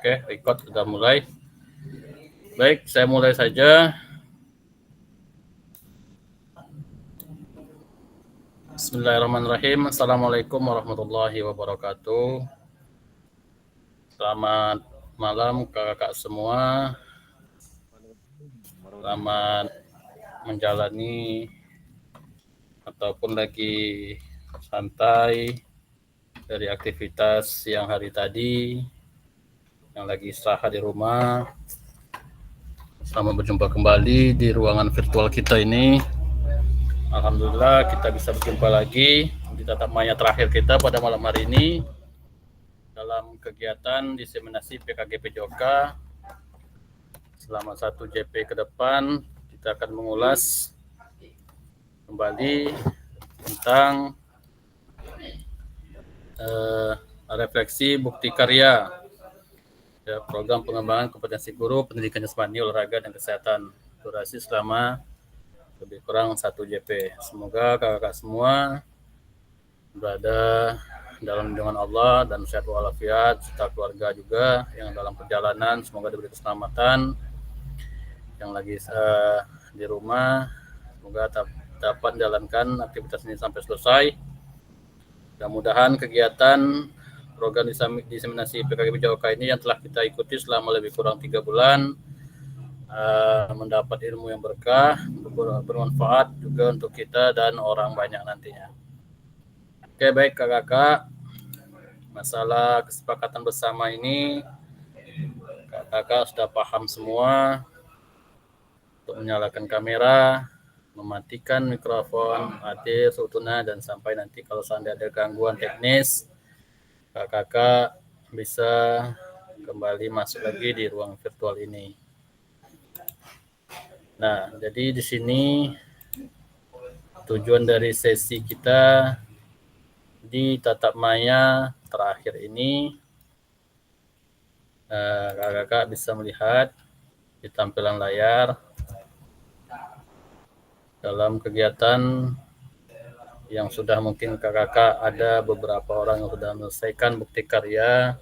Oke, record sudah mulai. Baik, saya mulai saja. Bismillahirrahmanirrahim. Assalamualaikum warahmatullahi wabarakatuh. Selamat malam kakak semua. Selamat menjalani ataupun lagi santai dari aktivitas siang hari tadi, yang lagi istirahat di rumah. Selamat berjumpa kembali di ruangan virtual kita ini. Alhamdulillah kita bisa berjumpa lagi di tatap maya terakhir kita pada malam hari ini dalam kegiatan diseminasi PKG PJOK. Selama 1 JP ke depan kita akan mengulas kembali tentang refleksi bukti karya, program pengembangan kompetensi guru pendidikan jasmani, olahraga dan kesehatan, durasi selama lebih kurang 1 JP. Semoga kakak-kakak semua berada dalam lindungan Allah dan sehat walafiat, serta keluarga juga yang dalam perjalanan semoga diberi keselamatan. Yang lagi di rumah semoga dapat menjalankan aktivitas ini sampai selesai. Mudah-mudahan kegiatan program diseminasi PKG PJOK ini yang telah kita ikuti selama lebih kurang 3 bulan mendapat ilmu yang berkah, bermanfaat juga untuk kita dan orang banyak nantinya. Oke, baik kakak-kakak, masalah kesepakatan bersama ini kakak-kakak sudah paham semua untuk menyalakan kamera, mematikan mikrofon, mati seutuhnya, dan sampai nanti kalau seandainya ada gangguan teknis, kakak-kakak bisa kembali masuk lagi di ruang virtual ini. Nah, jadi di sini tujuan dari sesi kita di tatap maya terakhir ini, kakak-kakak bisa melihat di tampilan layar dalam kegiatan yang sudah mungkin kakak-kakak ada beberapa orang yang sudah menyelesaikan bukti karya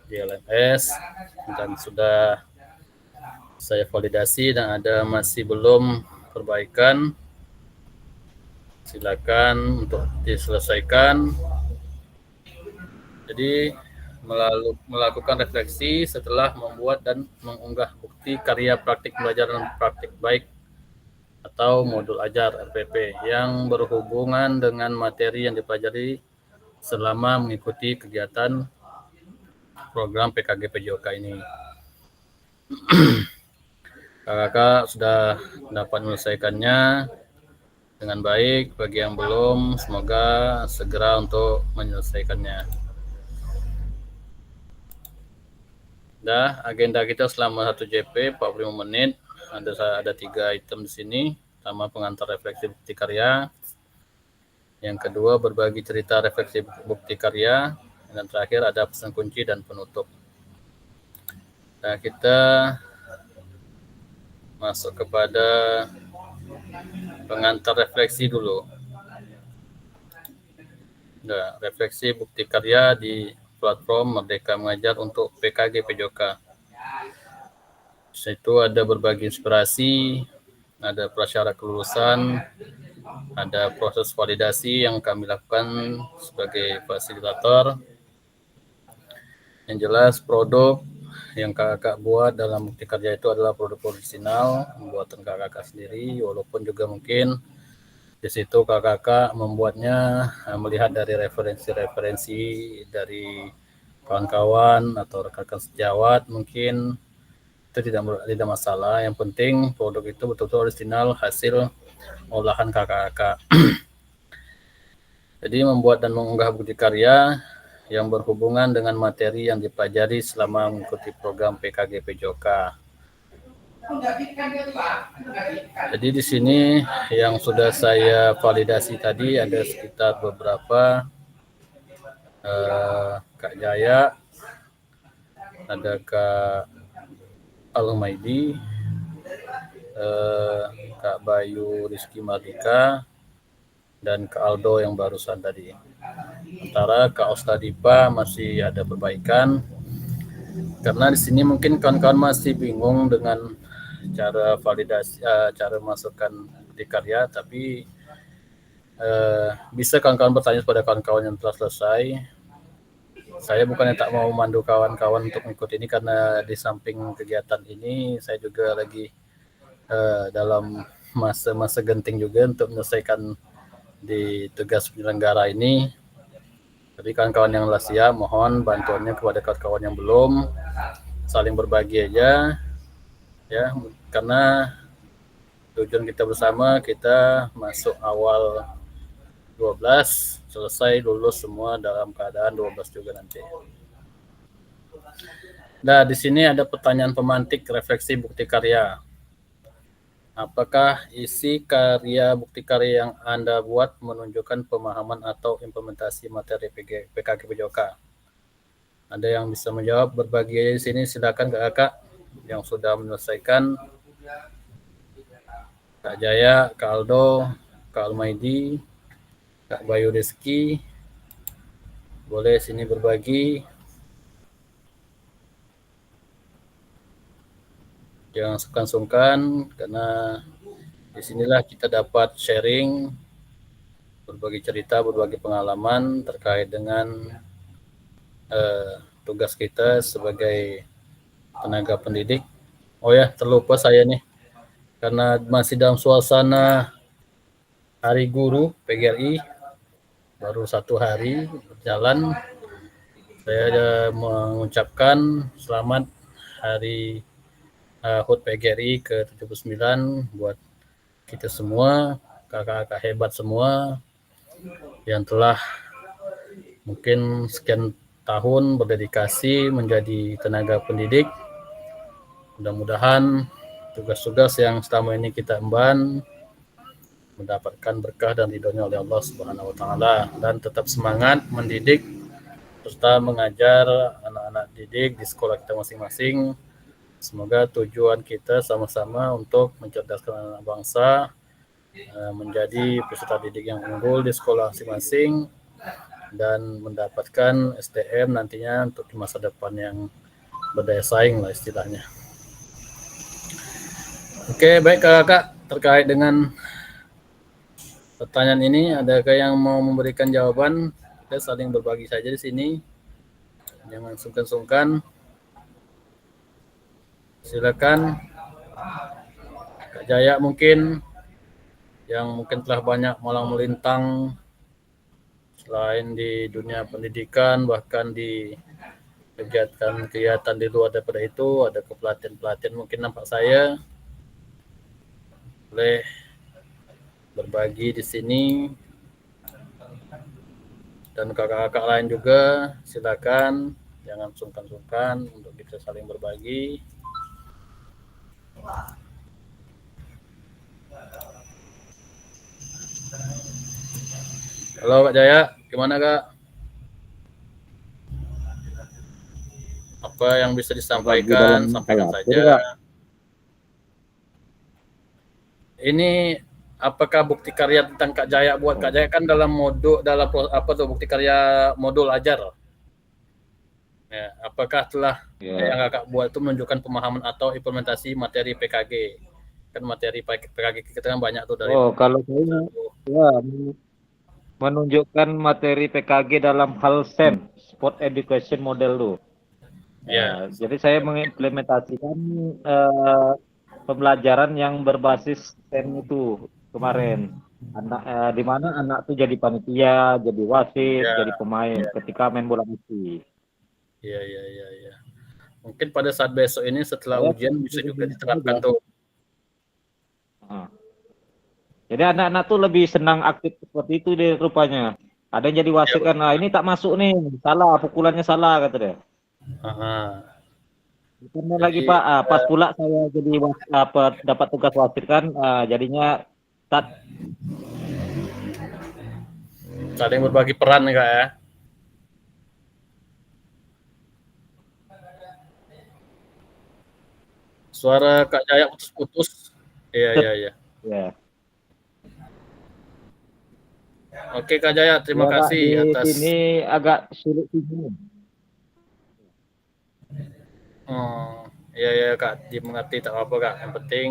di LMS dan sudah saya validasi dan ada masih belum perbaikan, silakan untuk diselesaikan. Jadi melakukan refleksi setelah membuat dan mengunggah bukti karya praktik belajar dan praktik baik atau modul ajar RPP yang berhubungan dengan materi yang dipelajari selama mengikuti kegiatan program PKG PJOK ini. Kakak sudah dapat menyelesaikannya dengan baik. Bagi yang belum, semoga segera untuk menyelesaikannya. Agenda kita selama 1 JP 45 menit. Ada 3 item di sini. Pertama, pengantar refleksi bukti karya. Yang kedua, berbagi cerita refleksi bukti karya. Dan terakhir ada pesan kunci dan penutup. Nah, kita masuk kepada pengantar refleksi dulu. Nah, refleksi bukti karya di platform Merdeka Mengajar untuk PKG PJOK. Di situ ada berbagi inspirasi, ada prasyarat kelulusan, ada proses validasi yang kami lakukan sebagai fasilitator. Yang jelas produk yang kakak buat dalam bukti karya itu adalah produk original, buatan kakak sendiri, walaupun juga mungkin di situ kakak membuatnya melihat dari referensi-referensi dari kawan-kawan atau rekan-rekan sejawat, mungkin itu tidak masalah. Yang penting produk itu betul-betul original hasil olahan kakak-kakak. Jadi membuat dan mengunggah bukti karya yang berhubungan dengan materi yang dipelajari selama mengikuti program PKG PJOK. Jadi di sini yang sudah saya validasi tadi ada sekitar beberapa, Kak Jaya, ada Kak Al-Humaidi, Kak Bayu Rizky Mardika, dan Kak Aldo yang barusan tadi. Sementara Kak Ostadipa masih ada perbaikan. Karena di sini mungkin kawan-kawan masih bingung dengan cara validasi, cara masukkan bukti karya, tapi bisa kawan-kawan bertanya kepada kawan-kawan yang telah selesai. Saya bukannya tak mau memandu kawan-kawan untuk mengikuti ini, karena di samping kegiatan ini saya juga lagi dalam masa-masa genting juga untuk menyelesaikan di tugas penyelenggara ini. Jadi kawan-kawan yang telah siap, mohon bantuannya kepada kawan-kawan yang belum, saling berbagi aja ya, karena tujuan kita bersama, kita masuk awal 12, selesai lulus semua dalam keadaan 12 juga nanti. Nah, di sini ada pertanyaan pemantik refleksi bukti karya. Apakah isi karya bukti karya yang Anda buat menunjukkan pemahaman atau implementasi materi PKG PJOK? Ada yang bisa menjawab, berbagi aja di sini, silakan Kakak yang sudah menyelesaikan. Kak Jaya, Kak Aldo, Kak Almaidi, Kak Bayu Rizky, boleh sini berbagi. Jangan sungkan-sungkan, karena disinilah kita dapat sharing, berbagi cerita, berbagi pengalaman terkait dengan tugas kita sebagai tenaga pendidik. Oh ya, terlupa saya nih, karena masih dalam suasana Hari Guru PGRI, baru 1 hari berjalan, saya mengucapkan selamat Hari HUT PGRI ke-79 buat kita semua, kakak-kakak hebat semua yang telah mungkin sekian tahun berdedikasi menjadi tenaga pendidik. Mudah-mudahan tugas-tugas yang selama ini kita emban mendapatkan berkah dan ridhonya oleh Allah Subhanahu wa taala, dan tetap semangat mendidik serta mengajar anak-anak didik di sekolah kita masing-masing. Semoga tujuan kita sama-sama untuk mencerdaskan anak bangsa, menjadi peserta didik yang unggul di sekolah masing-masing, dan mendapatkan SDM nantinya untuk di masa depan yang berdaya saing lah istilahnya. Oke, baik kakak, terkait dengan pertanyaan ini, adakah yang mau memberikan jawaban? Kita saling berbagi saja di sini, jangan sungkan-sungkan. Silakan Kak Jaya mungkin, yang mungkin telah banyak malang melintang selain di dunia pendidikan, bahkan di kegiatan-kegiatan di luar daripada itu, ada kepelatihan-pelatihan mungkin nampak saya. Boleh berbagi di sini, dan kakak-kakak lain juga silakan, jangan sungkan-sungkan untuk kita saling berbagi. Halo Kak Jaya, gimana Kak? Apa yang bisa disampaikan, sampaikan saja. Ini apakah bukti karya tentang Kak Jaya buat Kak Jaya kan dalam modul, dalam apa tuh, bukti karya modul ajar. Ya, apakah telah yang kakak buat itu menunjukkan pemahaman atau implementasi materi PKG? Kan materi PKG kita kan banyak tuh dari. Oh, kalau saya ya menunjukkan materi PKG dalam hal SEM, Sport Education Model tuh. Ya. Jadi saya mengimplementasikan pembelajaran yang berbasis SEM itu kemarin. Di mana anak tuh jadi panitia, jadi wasit, Ya, jadi pemain ketika main bola mati. ya. Mungkin pada saat besok ini setelah Saya ujian bisa juga diterapkan aja. tuh. Nah, jadi anak-anak tuh lebih senang aktif seperti itu deh rupanya. Ada yang jadi wasit kan, nah ini tak masuk nih, salah, pukulannya salah kata dia. Karena lagi Jadi Pak, pas pula saya jadi dapat tugas wasit kan, jadinya saling berbagi peran nih Kak ya. Suara Kak Jaya putus-putus. Iya. ya. Oke Kak Jaya, terima Ya Kak, di kasih atas. sini agak sulit ini. Ya ya Kak, dimengerti tak apa Kak. Yang penting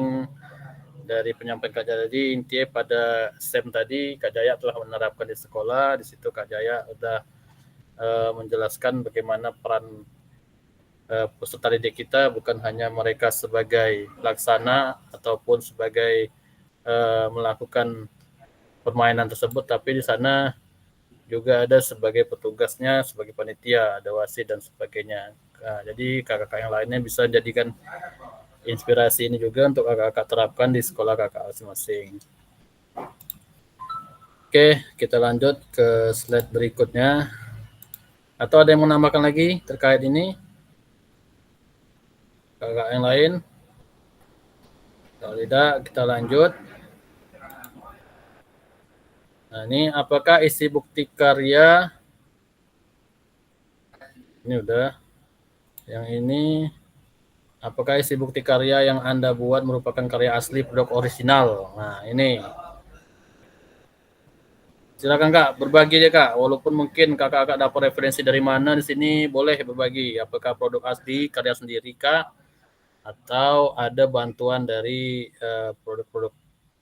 dari penyampaian Kak Jaya tadi, intinya pada SEM tadi Kak Jaya telah menerapkan di sekolah. Di situ Kak Jaya sudah menjelaskan bagaimana peran peserta didik kita, bukan hanya mereka sebagai pelaksana ataupun sebagai melakukan permainan tersebut, tapi di sana juga ada sebagai petugasnya, sebagai panitia, ada wasit dan sebagainya. Nah, jadi kakak-kakak yang lainnya bisa jadikan inspirasi ini juga untuk kakak-kakak terapkan di sekolah kakak masing-masing. Oke, kita lanjut ke slide berikutnya. Atau ada yang mau menambahkan lagi terkait ini? Kakak yang lain? Kalau tidak, kita lanjut. Nah, ini apakah isi bukti karya? Ini udah. Yang ini, apakah isi bukti karya yang Anda buat merupakan karya asli produk orisinal? Nah, ini. Silakan Kak, berbagi aja Kak. Walaupun mungkin kakak-kakak dapat referensi dari mana di sini, boleh berbagi. Apakah produk asli karya sendiri Kak? Atau ada bantuan dari produk-produk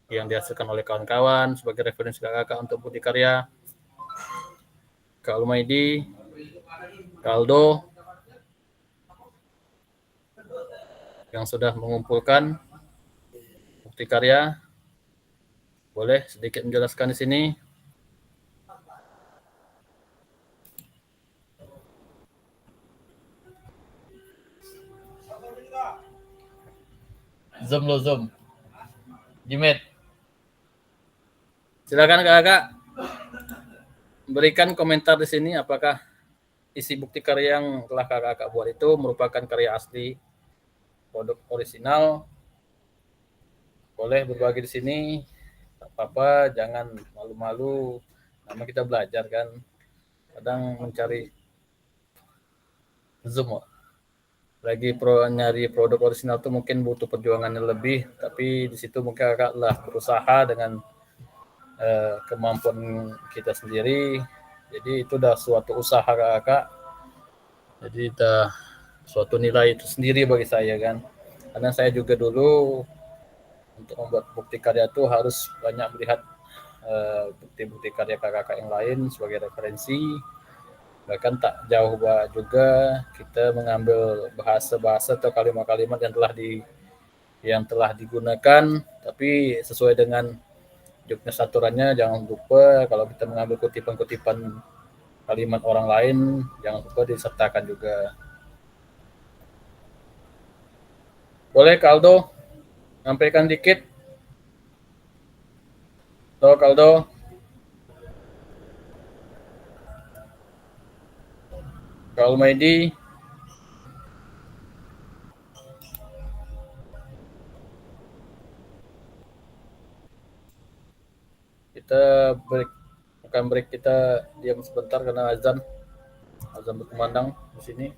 yang dihasilkan oleh kawan-kawan sebagai referensi kakak-kakak untuk bukti karya? Kak Lumaidi, Kak Aldo, yang sudah mengumpulkan bukti karya, boleh sedikit menjelaskan di sini? Zoom lo Zoom. Jimet. Silakan kakak berikan komentar di sini apakah isi bukti karya yang telah kakak buat itu merupakan karya asli produk orisinal. Boleh berbagi di sini. Tak apa-apa, jangan malu-malu. Nama kita belajar kan. Kadang mencari Zoom lagi nyari produk orisinal tuh mungkin butuh perjuangannya lebih, tapi di situ mungkin kakak lah berusaha dengan kemampuan kita sendiri. Jadi itu udah suatu usaha kakak. Jadi udah suatu nilai itu sendiri bagi saya kan. Karena saya juga dulu untuk membuat bukti karya itu harus banyak melihat bukti-bukti karya kakak-kakak yang lain sebagai referensi. Bahkan tak jauh juga kita mengambil bahasa-bahasa atau kalimat-kalimat yang telah digunakan, tapi sesuai dengan juknis aturannya. Jangan lupa kalau kita mengambil kutipan-kutipan kalimat orang lain, jangan lupa disertakan juga. Boleh Kaldo sampaikan dikit? Kaldo. Kak Almaidi. Kita break kita diam sebentar karena azan berkumandang di sini.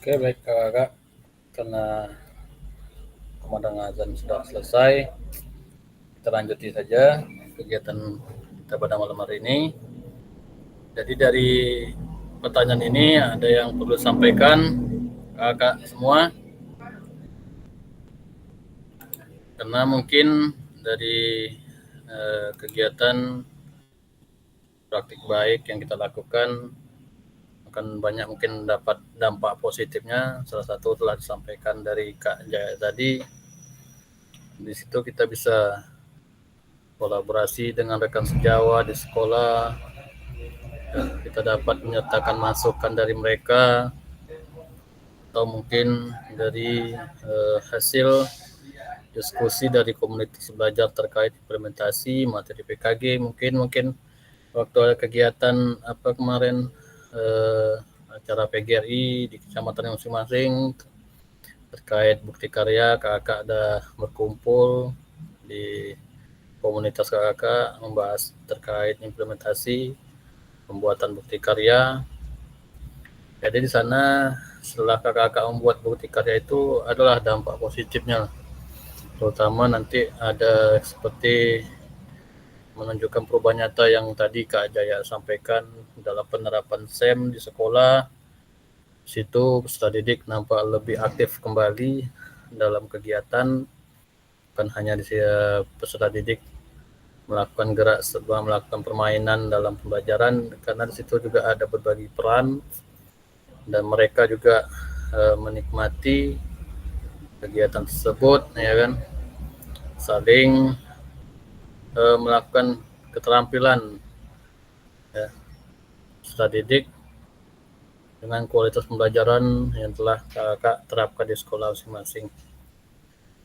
Oke, baik kakak, karena kumandang azan sudah selesai, kita lanjuti saja kegiatan kita pada malam hari ini. Jadi dari pertanyaan ini ada yang perlu sampaikan kakak semua, karena mungkin dari kegiatan praktik baik yang kita lakukan akan banyak mungkin dapat dampak positifnya. Salah satu telah disampaikan dari Kak Jaya tadi. Di situ kita bisa kolaborasi dengan rekan sejawat di sekolah, dan kita dapat menyertakan masukan dari mereka, atau mungkin dari hasil diskusi dari komunitas belajar terkait implementasi materi PKG. Mungkin waktu ada kegiatan apa kemarin, acara PGRI di kecamatan masing-masing terkait bukti karya, kakak ada berkumpul di komunitas kakak membahas terkait implementasi pembuatan bukti karya. Jadi di sana setelah kakak membuat bukti karya itu adalah dampak positifnya, terutama nanti ada seperti menunjukkan perubahan nyata yang tadi Kak Jaya sampaikan dalam penerapan SEM di sekolah. Situ peserta didik nampak lebih aktif kembali dalam kegiatan, bukan hanya di peserta didik melakukan gerak serba melakukan permainan dalam pembelajaran, karena di situ juga ada berbagi peran dan mereka juga menikmati kegiatan tersebut, ya kan, saling melakukan keterampilan ya, peserta didik dengan kualitas pembelajaran yang telah kakak terapkan di sekolah masing-masing.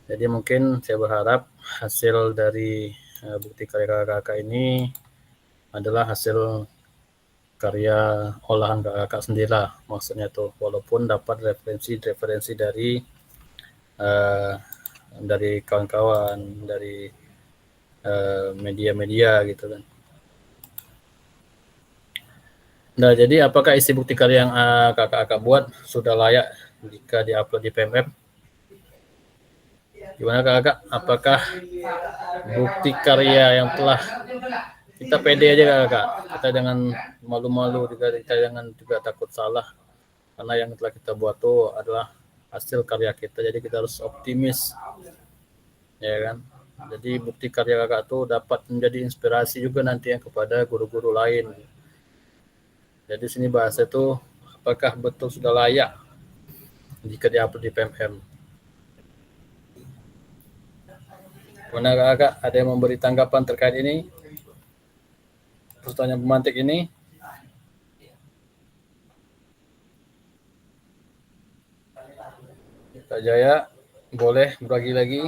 Jadi mungkin saya berharap hasil dari bukti karya kakak ini adalah hasil karya olahan kakak sendirilah, maksudnya tuh, walaupun dapat referensi dari kawan-kawan, dari media-media gitu kan. Nah, jadi apakah isi bukti karya yang kakak buat sudah layak jika diupload di PMF? Gimana kakak? Apakah bukti karya yang telah kita pede aja kakak, kita jangan malu-malu, kita jangan juga takut salah, karena yang telah kita buat tuh adalah hasil karya kita, jadi kita harus optimis, ya kan. Jadi bukti karya kakak tuh dapat menjadi inspirasi juga nanti yang kepada guru-guru lain. Jadi sini bahasa itu apakah betul sudah layak jika diupload di PMM. Mana kakak ada yang memberi tanggapan terkait ini? Pertanyaan pemantik ini. Kak Jaya, boleh berbagi lagi.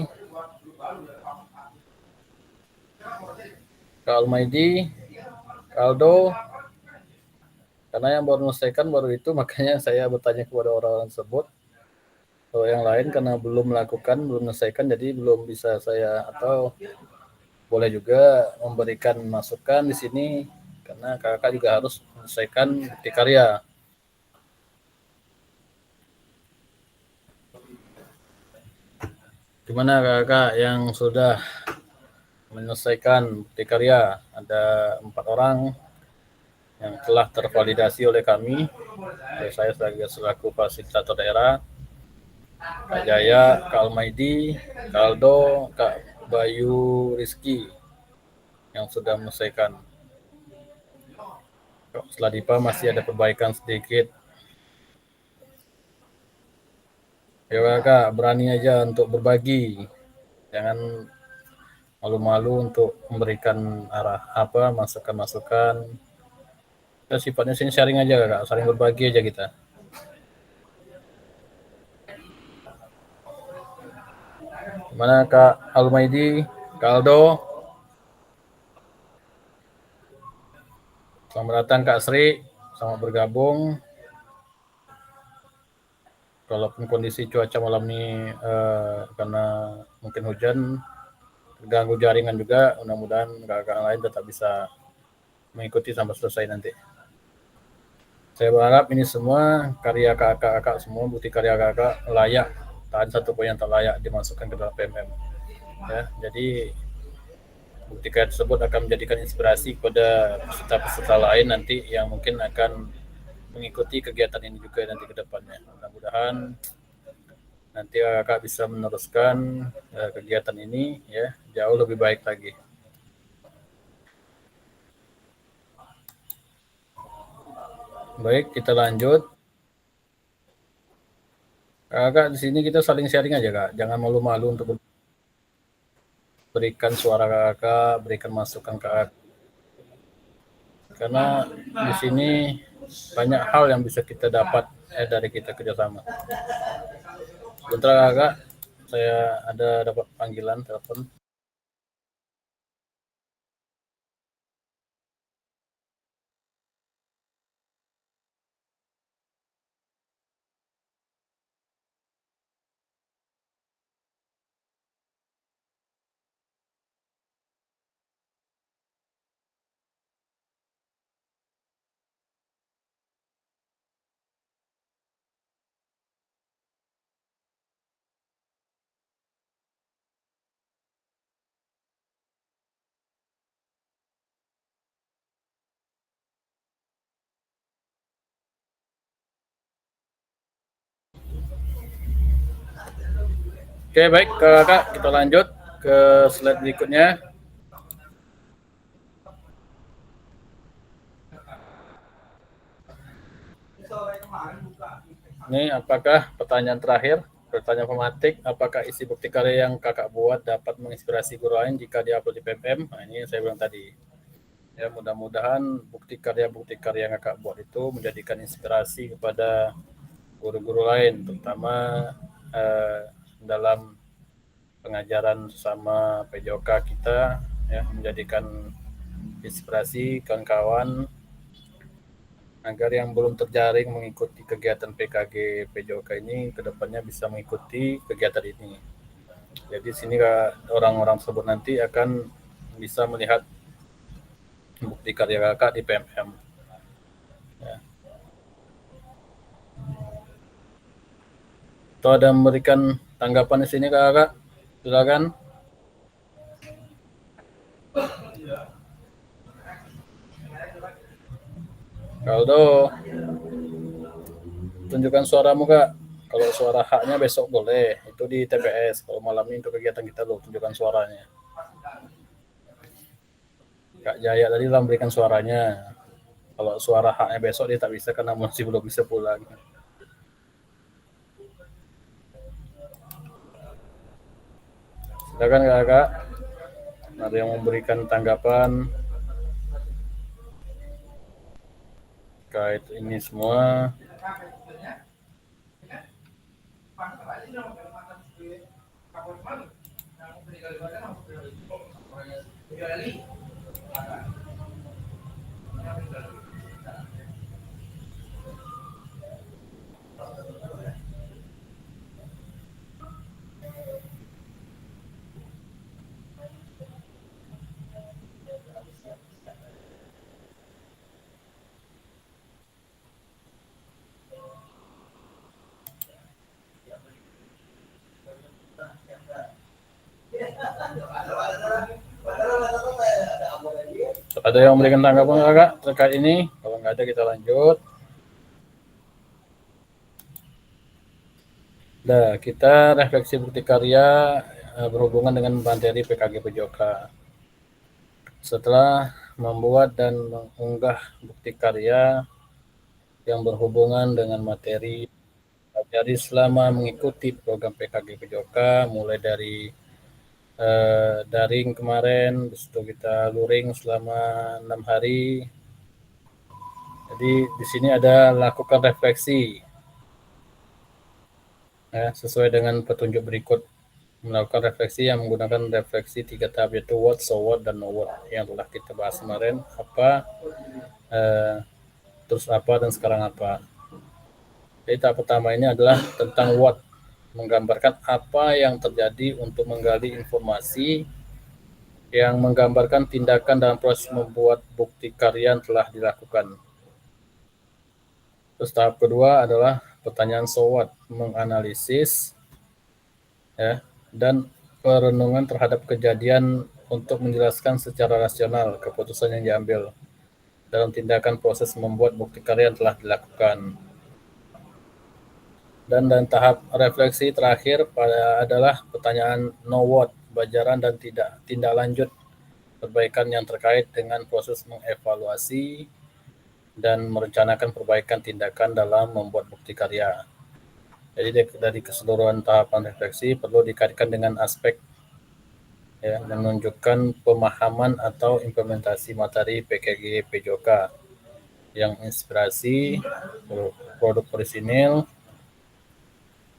Kak Almaidi, Kak Aldo, karena yang baru menyelesaikan baru itu, makanya saya bertanya kepada orang-orang tersebut. Kalau yang lain karena belum melakukan, belum menyelesaikan, jadi belum bisa saya, atau boleh juga memberikan masukan di sini, karena kakak juga harus menyelesaikan bukti karya. Gimana kakak yang sudah menyelesaikan bukti karya? Ada 4 orang yang telah tervalidasi oleh kami. Saya sebagai selaku fasilitator daerah, Kak Jaya, Kak Almaidi, Kak Aldo, Kak Bayu Rizky yang sudah menyelesaikan. Setelah DIPA masih ada perbaikan sedikit. Ya Kak, berani aja untuk berbagi. Jangan malu-malu untuk memberikan arah masukan-masukan. Kita sifatnya sini sharing aja Kak, saling berbagi aja kita. Gimana Kak Almaidi, Kak Aldo? Selamat datang Kak Sri, selamat bergabung. Kalaupun kondisi cuaca malam ini karena mungkin hujan, terganggu jaringan juga, mudah-mudahan kakak lain tetap bisa mengikuti sampai selesai nanti. Saya berharap ini semua karya kakak-kakak semua, bukti karya kakak layak, tak ada satu pun yang tak layak dimasukkan ke dalam PMM. Ya, jadi bukti karya tersebut akan menjadikan inspirasi kepada peserta-peserta lain nanti yang mungkin akan mengikuti kegiatan ini juga nanti ke depannya. Mudah-mudahan nanti kakak bisa meneruskan kegiatan ini ya jauh lebih baik lagi. Baik, kita lanjut. Kakak di sini kita saling sharing aja kak, jangan malu-malu untuk berikan suara kakak, berikan masukan kakak. Karena di sini banyak hal yang bisa kita dapat dari kita kerjasama. Sebentar kakak, saya ada dapat panggilan telepon. Oke baik kakak, kita lanjut ke slide berikutnya. Ini apakah pertanyaan terakhir, pertanyaan pematik, apakah isi bukti karya yang kakak buat dapat menginspirasi guru lain jika diupload di PMM? Nah, ini yang saya bilang tadi. Ya, mudah-mudahan bukti karya yang kakak buat itu menjadikan inspirasi kepada guru-guru lain, terutama dalam pengajaran sama PJOK kita, ya, menjadikan inspirasi kawan-kawan agar yang belum terjaring mengikuti kegiatan PKG PJOK ini kedepannya bisa mengikuti kegiatan ini. Jadi sini orang-orang tersebut nanti akan bisa melihat bukti karya kakak di PMM. Ya. Atau ada memberikan tanggapan di sini kakak? Silakan. Kaldo, tunjukkan suaramu kak. Kalau suara haknya besok boleh, itu di TPS. Kalau malam ini untuk kegiatan kita lo tunjukkan suaranya. Kak Jaya tadi telah memberikan suaranya. Kalau suara haknya besok dia tak bisa karena masih belum bisa pulang. Silakan kakak. Ada yang memberikan tanggapan terkait ini semua. Ada yang memberikan tanggapan kakak terkait ini? Kalau nggak ada kita lanjut. Nah, kita refleksi bukti karya berhubungan dengan materi PKG PJOK. Setelah membuat dan mengunggah bukti karya yang berhubungan dengan materi pelajari selama mengikuti program PKG PJOK, mulai dari daring kemarin, habis itu kita luring selama 6 hari. Jadi di sini ada lakukan refleksi ya, sesuai dengan petunjuk berikut. Melakukan refleksi yang menggunakan refleksi 3 tahap, yaitu what, so what, dan no what yang telah kita bahas kemarin. Apa, terus apa, dan sekarang apa. Jadi tahap pertama ini adalah tentang what, menggambarkan apa yang terjadi untuk menggali informasi yang menggambarkan tindakan dalam proses membuat bukti karya yang telah dilakukan. Terus tahap kedua adalah pertanyaan so what, menganalisis ya, dan perenungan terhadap kejadian untuk menjelaskan secara rasional keputusan yang diambil dalam tindakan proses membuat bukti karya yang telah dilakukan. Dan tahap refleksi terakhir adalah pertanyaan no what, bajaran dan tindak lanjut perbaikan yang terkait dengan proses mengevaluasi dan merencanakan perbaikan tindakan dalam membuat bukti karya. Jadi dari keseluruhan tahapan refleksi perlu dikaitkan dengan aspek ya, menunjukkan pemahaman atau implementasi materi PKG PJOK yang inspirasi, produk orisinil,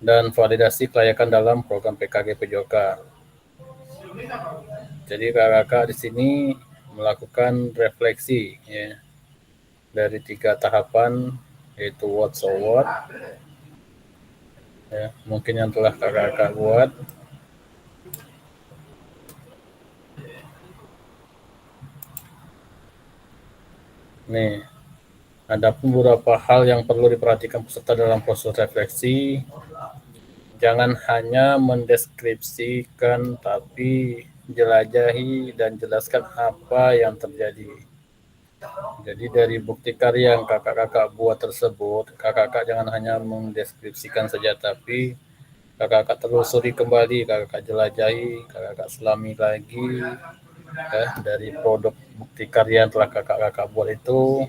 dan validasi kelayakan dalam program PKG PJOK. Jadi kakak di sini melakukan refleksi ya, dari 3 tahapan, yaitu what, so what, ya, mungkin yang telah kakak buat. Nih, ada beberapa hal yang perlu diperhatikan peserta dalam proses refleksi. Jangan hanya mendeskripsikan, tapi jelajahi dan jelaskan apa yang terjadi. Jadi dari bukti karya yang kakak-kakak buat tersebut, kakak-kakak jangan hanya mendeskripsikan saja, tapi kakak-kakak telusuri kembali, kakak-kakak jelajahi, kakak-kakak selami lagi ya, dari produk bukti karya yang telah kakak-kakak buat itu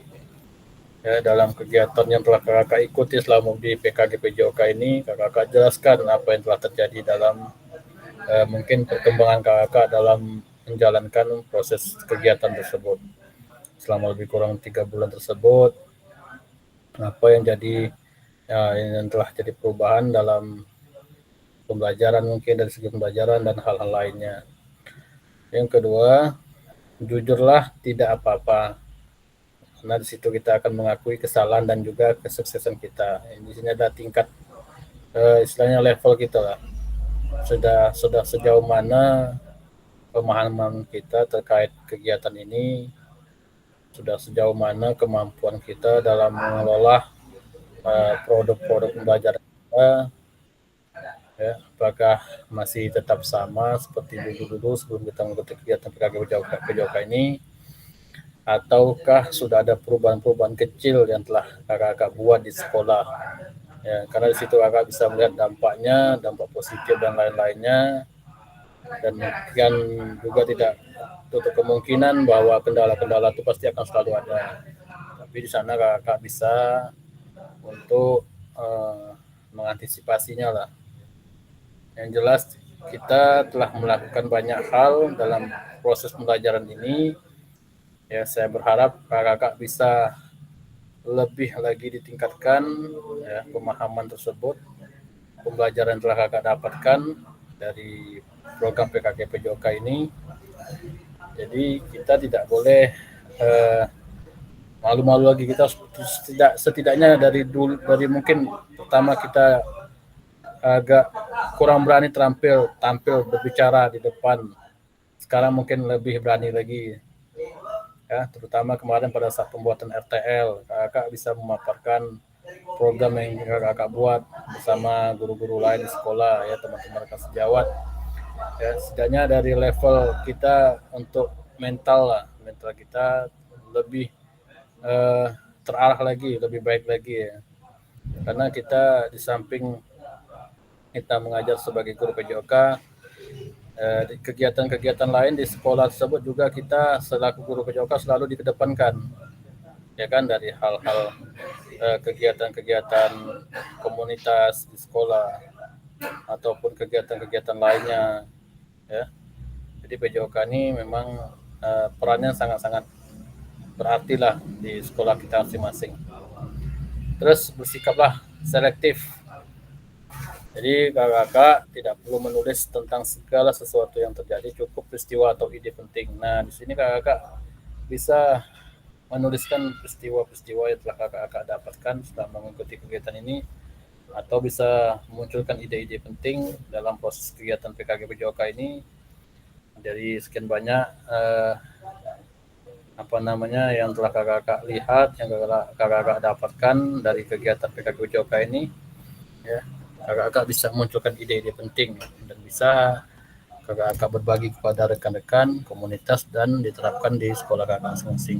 ya, dalam kegiatan yang telah kakak ikuti selama di PKG PJOK ini, kakak jelaskan apa yang telah terjadi dalam mungkin perkembangan kakak dalam menjalankan proses kegiatan tersebut selama lebih kurang 3 bulan tersebut, apa yang jadi ya, yang telah jadi perubahan dalam pembelajaran, mungkin dari segi pembelajaran dan hal-hal lainnya. Yang kedua, jujurlah tidak apa-apa. Karena di situ kita akan mengakui kesalahan dan juga kesuksesan kita. Di sini ada tingkat istilahnya level kita lah. Sudah sejauh mana pemahaman kita terkait kegiatan ini, sudah sejauh mana kemampuan kita dalam mengelola produk-produk pembelajaran kita, ya, apakah masih tetap sama seperti dulu sebelum kita mengikuti kegiatan PKG PJOK ini, ataukah sudah ada perubahan-perubahan kecil yang telah kakak buat di sekolah ya, karena di situ kakak bisa melihat dampaknya, dampak positif dan lain-lainnya, dan mungkin juga tidak tutup kemungkinan bahwa kendala-kendala itu pasti akan selalu ada, tapi di sana kakak bisa untuk mengantisipasinya lah. Yang jelas kita telah melakukan banyak hal dalam proses pembelajaran ini ya. Saya berharap kakak bisa lebih lagi ditingkatkan ya, pemahaman tersebut, pembelajaran yang telah kakak dapatkan dari program PKG PJOK ini. Jadi kita tidak boleh malu-malu lagi. Kita setidaknya dari mungkin pertama kita agak kurang berani tampil berbicara di depan, sekarang mungkin lebih berani lagi ya, terutama kemarin pada saat pembuatan RTL kakak bisa memaparkan program yang kakak buat bersama guru-guru lain di sekolah ya, teman-teman rekan sejawat ya. Setidaknya dari level kita untuk mental kita lebih terarah lagi, lebih baik lagi ya, karena kita di samping kita mengajar sebagai guru PJOK. Di kegiatan-kegiatan lain di sekolah tersebut juga kita selaku guru PJOK selalu dikedepankan, ya kan, dari hal-hal kegiatan-kegiatan komunitas di sekolah ataupun kegiatan-kegiatan lainnya, ya. Jadi PJOK ini memang perannya sangat-sangat berarti lah di sekolah kita masing-masing. Terus bersikaplah selektif. Jadi kakak tidak perlu menulis tentang segala sesuatu yang terjadi, cukup peristiwa atau ide penting. Nah, di sini kakak bisa menuliskan peristiwa-peristiwa yang telah kakak dapatkan setelah mengikuti kegiatan ini, atau bisa memunculkan ide-ide penting dalam proses kegiatan PKG PJOK ini dari sekian banyak yang telah kakak lihat, yang kakak dapatkan dari kegiatan PKG PJOK ini, ya. Kakak bisa memunculkan ide-ide penting dan bisa kakak berbagi kepada rekan-rekan komunitas dan diterapkan di sekolah kakak masing-masing.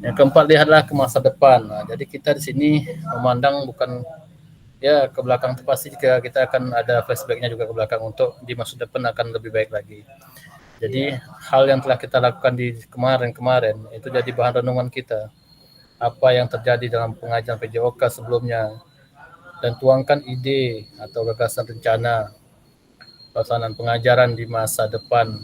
Yang keempat, lihatlah ke masa depan. Nah, jadi kita di sini memandang bukan ya ke belakang, itu pasti kita akan ada flashbacknya juga ke belakang untuk di masa depan akan lebih baik lagi. Jadi hal yang telah kita lakukan di kemarin itu jadi bahan renungan kita. Apa yang terjadi dalam pengajian PJOK sebelumnya, dan tuangkan ide atau gagasan rencana pelaksanaan pengajaran di masa depan,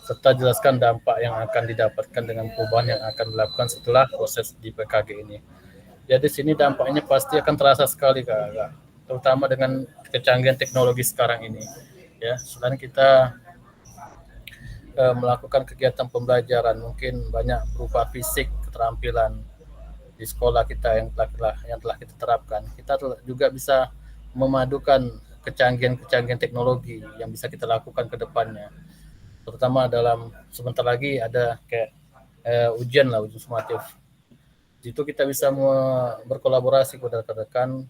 serta jelaskan dampak yang akan didapatkan dengan perubahan yang akan dilakukan setelah proses di PKG ini. Jadi sini dampaknya pasti akan terasa sekali, Kak, terutama dengan kecanggihan teknologi sekarang ini. Ya, selain kita melakukan kegiatan pembelajaran, mungkin banyak berupa fisik, keterampilan di sekolah kita yang telah kita terapkan. Kita juga bisa memadukan kecanggihan teknologi yang bisa kita lakukan ke depannya. Terutama dalam sebentar lagi ada kayak ujian sumatif. Di situ kita bisa berkolaborasi kepada rekan-rekan,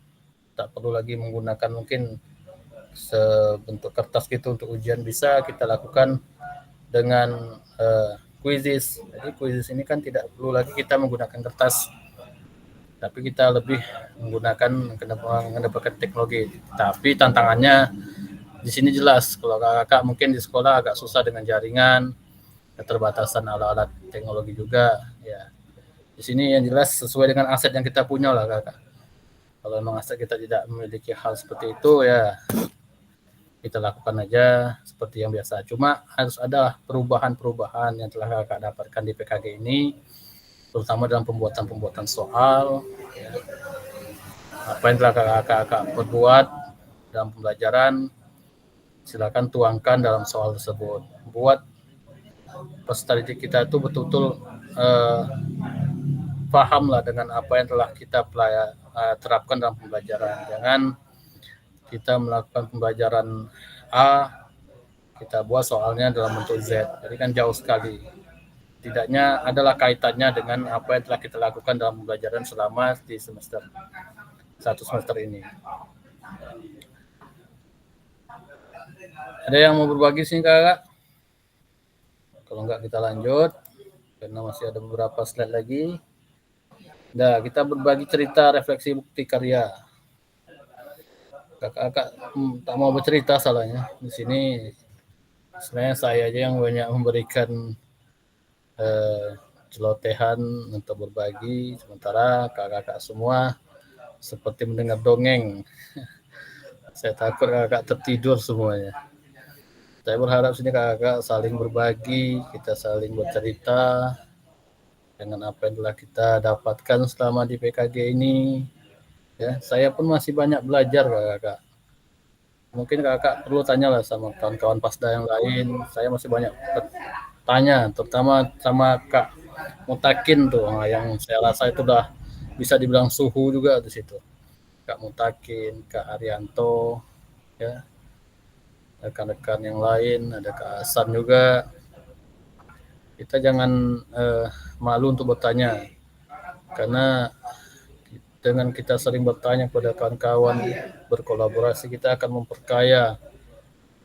tak perlu lagi menggunakan mungkin sebentuk kertas gitu untuk ujian, bisa kita lakukan dengan quizzes. Jadi quizzes ini kan tidak perlu lagi kita menggunakan kertas, tapi kita lebih menggunakan teknologi. Tapi tantangannya di sini jelas, kalau kakak mungkin di sekolah agak susah dengan jaringan, keterbatasan alat-alat teknologi juga, ya. Di sini yang jelas sesuai dengan aset yang kita punya lah, kakak. Kalau memang aset kita tidak memiliki hal seperti itu, ya kita lakukan aja seperti yang biasa. Cuma harus ada perubahan-perubahan yang telah kakak dapatkan di PKG ini, terutama dalam pembuatan soal, ya. Apa yang telah kakak perbuat dalam pembelajaran, silakan tuangkan dalam soal tersebut. Buat peserta didik kita itu betul-betul paham lah dengan apa yang telah kita terapkan dalam pembelajaran. Jangan kita melakukan pembelajaran A, kita buat soalnya dalam bentuk Z. Jadi kan jauh sekali. Tidaknya adalah kaitannya dengan apa yang telah kita lakukan dalam pembelajaran selama di satu semester ini. Ada yang mau berbagi sih, kakak? Kalau enggak kita lanjut, karena masih ada beberapa slide lagi. Nah, kita berbagi cerita refleksi bukti karya. Kakak tak mau bercerita salahnya. Di sini sebenarnya saya aja yang banyak memberikan celotehan untuk berbagi, sementara kakak-kakak semua seperti mendengar dongeng. Saya takut kakak tertidur semuanya. Saya berharap sini kakak saling berbagi, kita saling bercerita dengan apa yang telah kita dapatkan selama di PKG ini. Ya, saya pun masih banyak belajar, kakak. Mungkin kakak perlu tanyalah sama kawan-kawan Pasda yang lain. Saya masih banyak tanya, terutama sama Kak Mutakin tuh, yang saya rasa itu udah bisa dibilang suhu juga di situ. Kak Mutakin, Kak Arianto, ya, rekan-rekan yang lain, ada Kak Hasan juga. Kita jangan malu untuk bertanya, karena dengan kita sering bertanya kepada kawan-kawan, berkolaborasi, kita akan memperkaya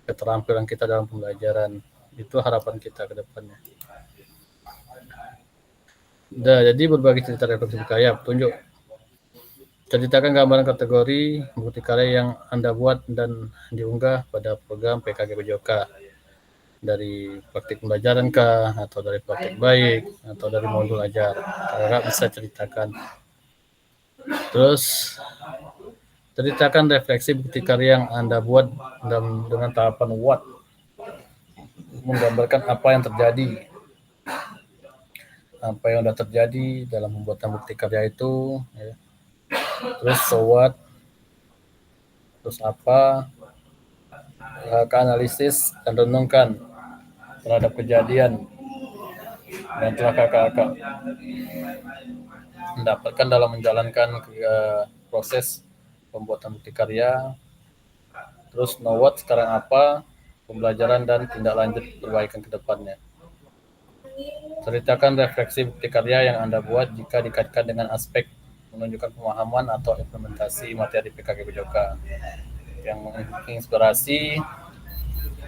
keterampilan kita dalam pembelajaran. Itu harapan kita ke depannya. Jadi berbagi cerita refleksi karya, petunjuk Ceritakan gambaran kategori bukti karya yang Anda buat dan diunggah pada program PKG PJOK. Dari praktik pembelajaran kah, atau dari praktik baik, atau dari modul ajar. Kakak bisa ceritakan. Terus ceritakan refleksi bukti karya yang Anda buat dengan tahapan what, menggambarkan apa yang terjadi, apa yang sudah terjadi dalam pembuatan bukti karya itu, ya. Terus so what, terus apa, analisis dan renungkan terhadap kejadian yang telah kakak mendapatkan dalam menjalankan proses pembuatan bukti karya. Terus know what, sekarang apa, pembelajaran dan tindak lanjut perbaikan ke depannya. Ceritakan refleksi bukti karya yang Anda buat jika dikaitkan dengan aspek menunjukkan pemahaman atau implementasi materi PKG PJOK yang menginspirasi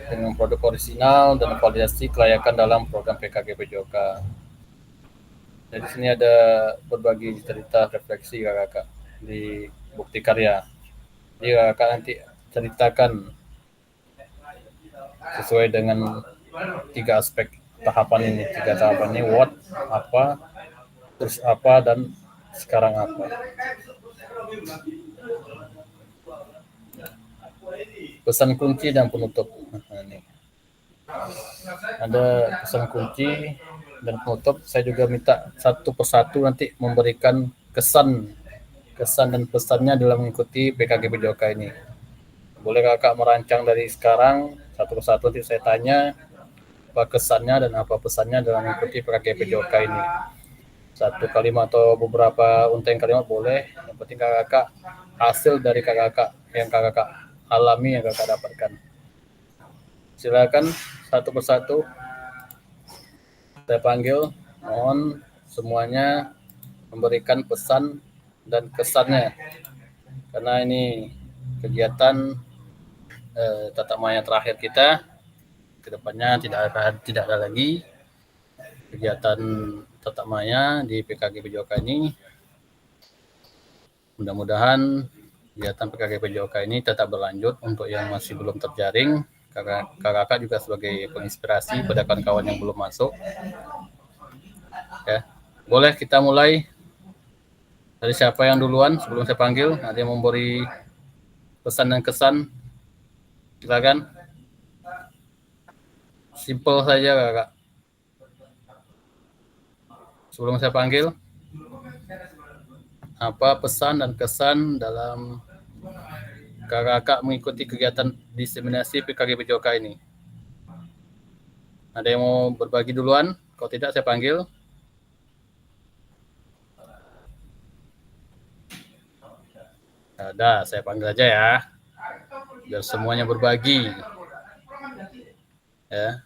dengan produk orisinal dan validasi kelayakan dalam program PKG PJOK. Jadi sini ada berbagi cerita refleksi kakak di bukti karya. Jadi kakak nanti ceritakan sesuai dengan 3 aspek tahapan ini. 3 tahapan ini, what, apa, terus apa, dan sekarang apa. Pesan kunci dan penutup. Nah, ini. Ada pesan kunci dan penutup. Saya juga minta satu persatu nanti memberikan kesan dan pesannya dalam mengikuti PKG PJOK ini. Boleh kakak merancang dari sekarang satu persatu, nanti saya tanya apa kesannya dan apa pesannya dalam mengikuti PKG PJOK ini. Satu kalimat atau beberapa untaian kalimat boleh. Yang penting kakak hasil dari kakak yang kakak alami, yang kakak dapatkan. Silakan satu persatu. Saya panggil, mohon semuanya memberikan pesan dan kesannya. Karena ini kegiatan tatap maya terakhir kita. Kedepannya tidak ada lagi kegiatan tatap maya di PKG PJOK ini. Mudah-mudahan kegiatan PKG PJOK ini tetap berlanjut. Untuk yang masih belum terjaring, kakak juga sebagai penginspirasi pada kawan-kawan yang belum masuk. Ya, boleh kita mulai dari siapa yang duluan sebelum saya panggil? Ada yang memberi pesan dan kesan? Silakan. Simple saja kakak. Sebelum saya panggil, apa pesan dan kesan dalam kakak mengikuti kegiatan diseminasi PKG PJOK ini? Ada yang mau berbagi duluan? Kalau tidak, saya panggil. Ada, saya panggil aja ya, biar semuanya berbagi. Ya,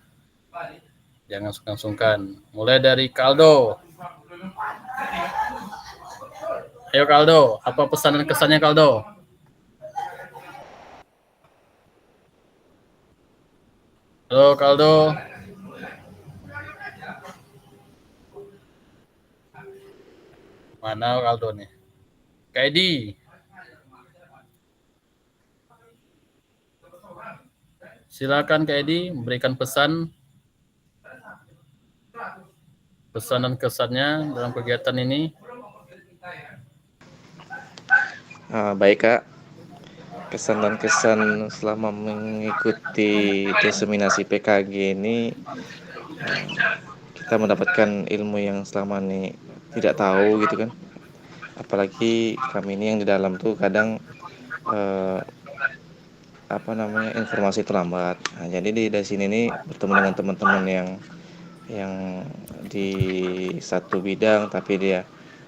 jangan sungkan-sungkan. Mulai dari Kaldo. Ayo Kaldo, apa pesan dan kesannya Kaldo? Halo Kaldo. Mana Kaldo nih? Kaidi. Silakan Kaidi memberikan pesan dan kesannya dalam kegiatan ini. Baik Kak, kesan dan kesan selama mengikuti diseminasi PKG ini, kita mendapatkan ilmu yang selama ini tidak tahu gitu kan. Apalagi kami ini yang di dalam tuh kadang informasi terlambat. Nah, jadi dari sini nih bertemu dengan teman-teman yang di satu bidang tapi dia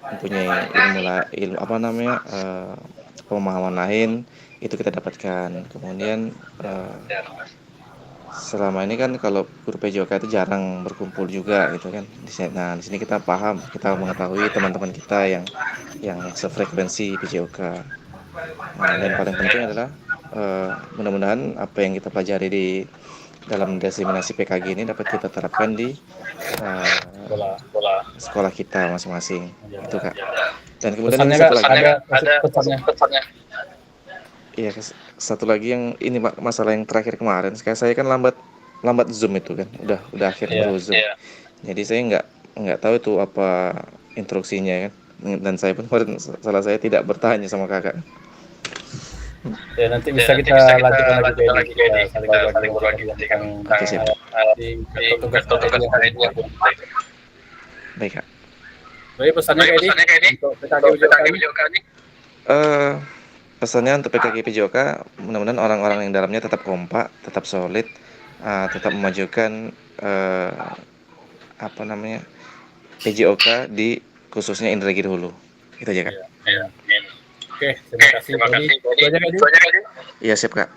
mempunyai pemahaman lain, itu kita dapatkan. Kemudian selama ini kan kalau guru PJOK itu jarang berkumpul juga gitu kan. Nah, di sini kita paham, kita mengetahui teman-teman kita yang sefrekuensi PJOK. Nah, dan paling penting adalah mudah-mudahan apa yang kita pelajari di dalam diseminasi PKG ini dapat kita terapkan di sekolah kita masing-masing. Itu Kak. Dan kemudian Pesannya ini satu Kak, lagi. ada pesannya. Iya, satu lagi yang ini Pak, masalah yang terakhir kemarin. Saya kan lambat Zoom itu kan, udah akhir baru Zoom. Jadi saya nggak tahu itu apa instruksinya kan. Dan saya pun kemarin salah saya tidak bertanya sama kakak. Ya nanti bisa kita lanjutkan lagi ini. Kita saling berbagi tentang di tugas hari ini. Baik Kak. Jadi pesannya kayak ini untuk PKG PJOK ini. Pesannya untuk PKG PJOK, mudah-mudahan orang-orang yang dalamnya tetap kompak, tetap solid, tetap memajukan PJOK di khususnya Indragiri Hulu. Itu aja Kak. Iya. Oke, terima kasih. Itu aja Kak. Iya siap Kak.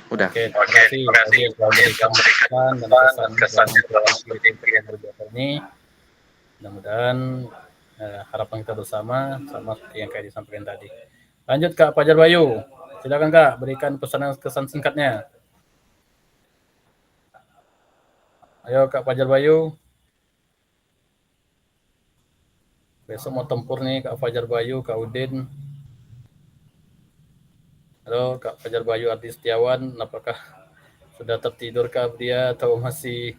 Udah. Oke, terima kasih. Tadi telah memberikan pesan dan kesan dalam PKG PJOK ini. Mudah-mudahan harapan kita bersama sama seperti yang kayak disampaikan tadi. Lanjut Kak Fajar Bayu. Silakan Kak, berikan pesan kesan singkatnya. Ayo Kak Fajar Bayu. Besok mau tempur nih Kak Fajar Bayu, Kak Udin. Halo Kak Fajar Bayu Ardi Setiawan, apakah sudah tertidur kah dia atau masih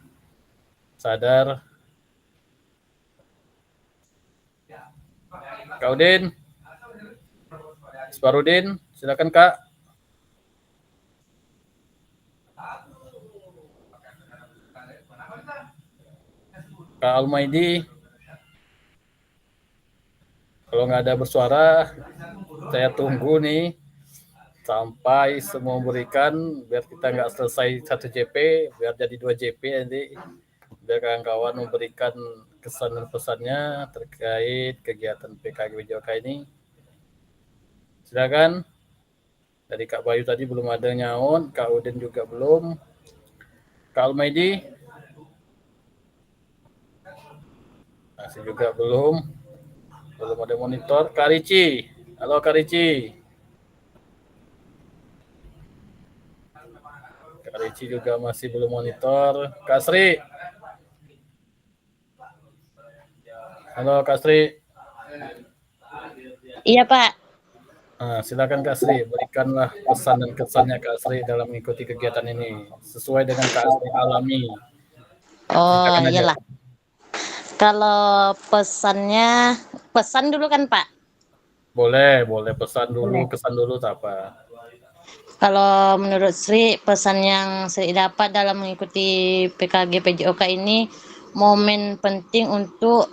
sadar? Kak Udin, Isparudin, silakan Kak. Kak Almaidi, kalau nggak ada bersuara, saya tunggu nih sampai semua memberikan, biar kita nggak selesai 1 JP, biar jadi 2 JP nanti, biar kawan-kawan memberikan kesan dan pesannya terkait kegiatan PKG PJOK ini. Silakan. Dari Kak Bayu tadi belum ada nyaut, Kak Udin juga belum. Kak Almaidi masih juga belum ada monitor. Kak Rici, halo Kak Rici. Kak Rici juga masih belum monitor. Kak Sri, halo Kak Sri. Iya Pak. Nah, silakan Kak Sri, berikanlah pesan dan kesannya Kak Sri dalam mengikuti kegiatan ini sesuai dengan Kak Sri alami. Oh iyalah. Kalau pesan dulu kan Pak? Boleh pesan dulu, kesan dulu apa? Kalau menurut Sri, pesan yang Sri dapat dalam mengikuti PKG PJOK ini, momen penting untuk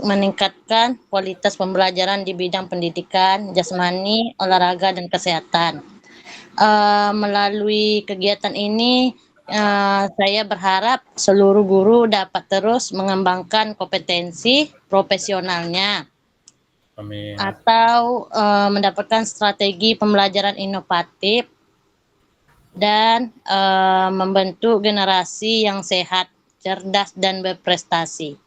meningkatkan kualitas pembelajaran di bidang pendidikan, jasmani, olahraga, dan kesehatan. Melalui kegiatan ini, saya berharap seluruh guru dapat terus mengembangkan kompetensi profesionalnya. Amin. Atau mendapatkan strategi pembelajaran inovatif dan membentuk generasi yang sehat, cerdas, dan berprestasi.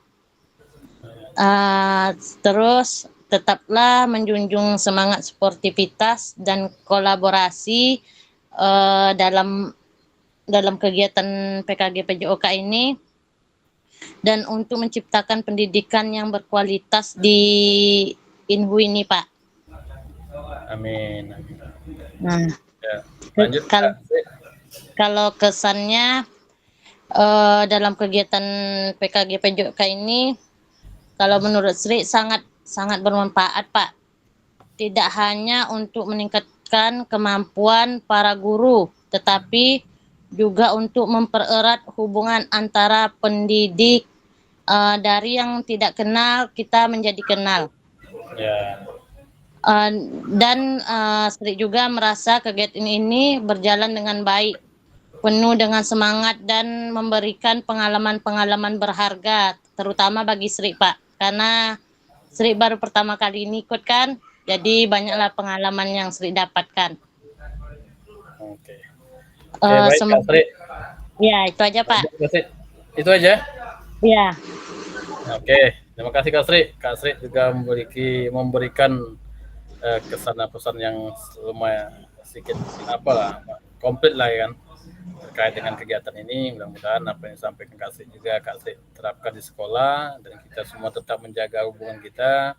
Terus tetaplah menjunjung semangat sportivitas dan kolaborasi dalam kegiatan PKG PJOK ini, dan untuk menciptakan pendidikan yang berkualitas di Inhu ini Pak. Amin. Nah, Ya, lanjut. Kalau kesannya dalam kegiatan PKG PJOK ini, kalau menurut Sri sangat bermanfaat Pak. Tidak hanya untuk meningkatkan kemampuan para guru, tetapi juga untuk mempererat hubungan antara pendidik, dari yang tidak kenal kita menjadi kenal. Ya. Dan Sri juga merasa kegiatan ini berjalan dengan baik, penuh dengan semangat dan memberikan pengalaman-pengalaman berharga, terutama bagi Sri Pak, karena Sri baru pertama kali ini ikut kan, jadi banyaklah pengalaman yang Sri dapatkan. Oke. Baik Kak Sri. Ya, itu aja Pak. Itu aja? Ya. Oke, terima kasih Kak Sri. Kak Sri juga memberikan kesan pesan yang lumayan sedikit komplit lah ya kan, terkait dengan kegiatan ini. Mudah-mudahan apa yang disampaikan Kak Sri juga Kak Sri terapkan di sekolah, dan kita semua tetap menjaga hubungan kita,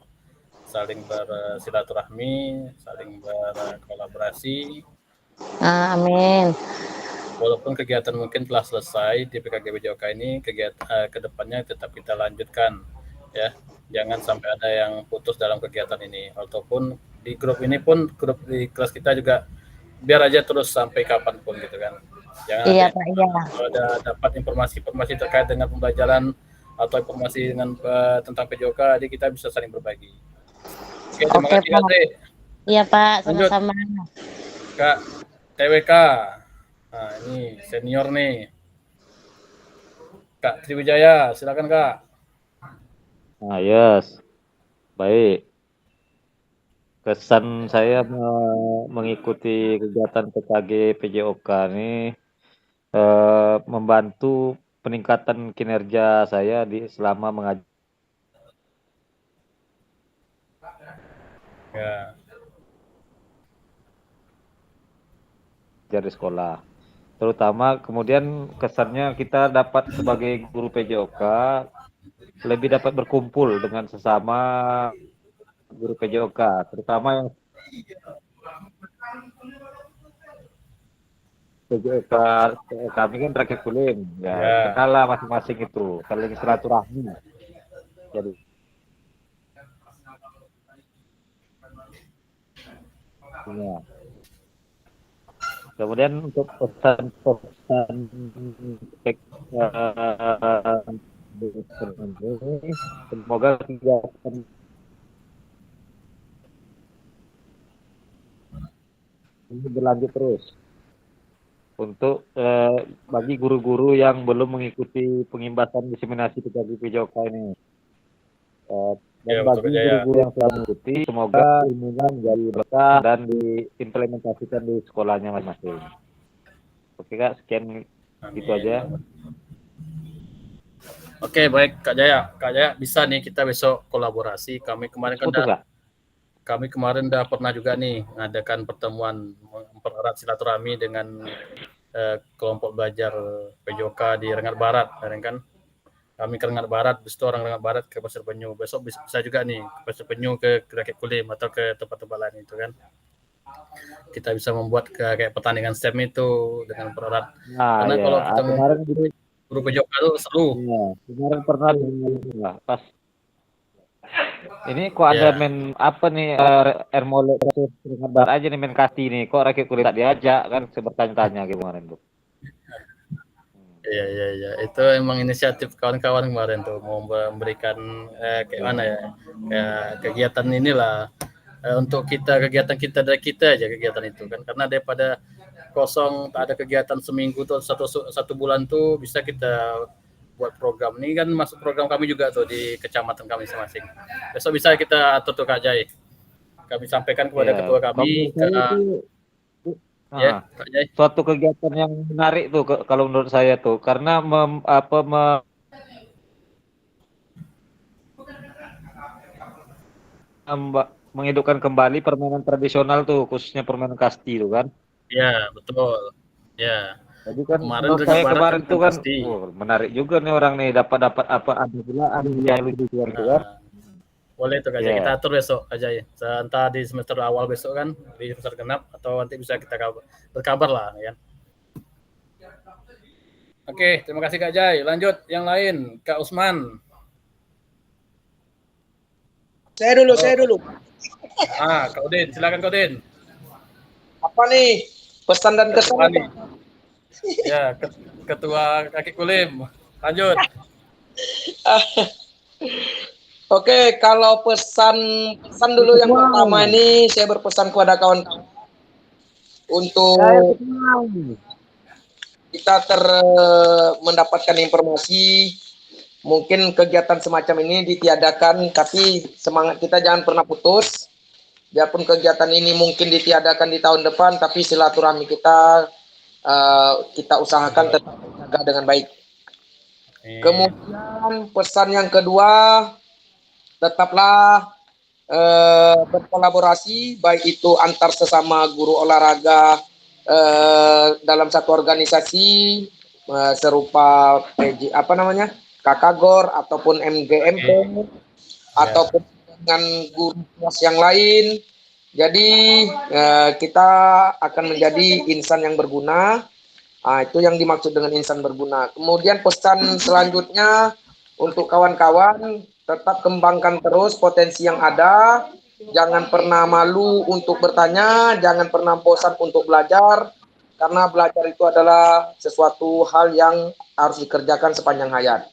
saling bersilaturahmi, saling berkolaborasi. Amin. Walaupun kegiatan mungkin telah selesai di PKG PJOK ini, kegiatan kedepannya tetap kita lanjutkan, ya. Jangan sampai ada yang putus dalam kegiatan ini. Ataupun di grup ini pun, grup di kelas kita juga biar aja terus sampai kapanpun gitu kan. Jangan Iya, nanti Pak, iya. kalau ada dapat informasi-informasi terkait dengan pembelajaran atau informasi dengan tentang PJOK, jadi kita bisa saling berbagi. Oke, terima Oke, kasih Kak Pak. Sri. Iya, Pak, Lanjut. sama-sama. Kak TWK. Nah, ini senior nih. Kak Triwijaya, silakan Kak. Yes. Baik. Kesan saya mengikuti kegiatan PKG PJOK ini membantu peningkatan kinerja saya selama mengajar di sekolah. Terutama kemudian kesannya kita dapat sebagai guru PJOK lebih dapat berkumpul dengan sesama guru PJOK, terutama yang PJOK kami kan terakhir kulim, ya kenal lah masing-masing itu, saling silaturahmi. Jadi ya. Kemudian untuk pesan-pesan semoga kegiatan ini berlanjut terus untuk bagi guru-guru yang belum mengikuti pengimbasan diseminasi PKG PJOK ini. Dan bagi guru-guru yang sudah mengikuti, semoga ilmunya menjadi berkah dan diimplementasikan di sekolahnya masing-masing. Oke Kak, sekian gitu aja. Oke, baik Kak Jaya. Kak Jaya, bisa nih kita besok kolaborasi. Kami kemarin udah pernah juga nih mengadakan pertemuan mempererat silaturahmi dengan kelompok belajar PJOK di Rengat Barat, kan? Kami ke Rengat Barat, besok orang Rengat Barat ke Pasir Penyu. Besok bisa juga nih ke Pasir Penyu, ke Rakit Kulim atau ke tempat-tempat lain itu kan. Kita bisa membuat kayak pertandingan STEM itu dengan pererat. Karena kalau kita guru PJOK itu seru. Iya, kemarin pernah pas ini kok ada main apa nih Ermole Rengat Barat aja nih main kasti nih, kok Rakit Kulim tak diajak kan, saya bertanya-tanya kemarin tuh. Iya, itu emang inisiatif kawan-kawan kemarin tuh mau memberikan kayak mana ya, kegiatan inilah untuk kegiatan kita dari kita aja kegiatan itu kan, karena daripada kosong tak ada kegiatan seminggu tuh satu bulan tuh bisa kita buat program. Ini kan masuk program kami juga tuh di kecamatan kami masing-masing. Besok bisa kita atur tuh Kak Jai. Kami sampaikan kepada ketua kami. Suatu kegiatan yang menarik tuh kalau menurut saya tuh, karena menghidupkan kembali permainan tradisional tuh, khususnya permainan kasti tuh kan. Iya, betul. Ya. Jadi kan kemarin tuh kan menarik juga nih orang nih, dapat apa ada yang lucu kan. Boleh tuh Kak Jai, kita atur besok aja ya. Entah di semester awal besok kan, di semester genap, atau nanti bisa kita berkabar lah ya. Oke, terima kasih Kak Jai. Lanjut yang lain, Kak Usman. Saya dulu. Kak Udin, silakan Kak Udin. Apa nih pesan dan kesan nih? Ya, Ketua Kaki Kulim. Lanjut. Oke, kalau pesan dulu yang pertama ini saya berpesan kepada kawan-kawan untuk kita mendapatkan informasi. Mungkin kegiatan semacam ini ditiadakan, tapi semangat kita jangan pernah putus. Biarpun kegiatan ini mungkin ditiadakan di tahun depan, tapi silaturahmi kita usahakan tetap terjaga dengan baik. Kemudian pesan yang kedua, tetaplah berkolaborasi, baik itu antar sesama guru olahraga dalam satu organisasi serupa PJ, Kakagor ataupun MGMP ataupun dengan guru kelas yang lain. Jadi kita akan menjadi insan yang berguna. Itu yang dimaksud dengan insan berguna. Kemudian pesan selanjutnya untuk kawan-kawan, tetap kembangkan terus potensi yang ada. Jangan pernah malu untuk bertanya, jangan pernah bosan untuk belajar. Karena belajar itu adalah sesuatu hal yang harus dikerjakan sepanjang hayat.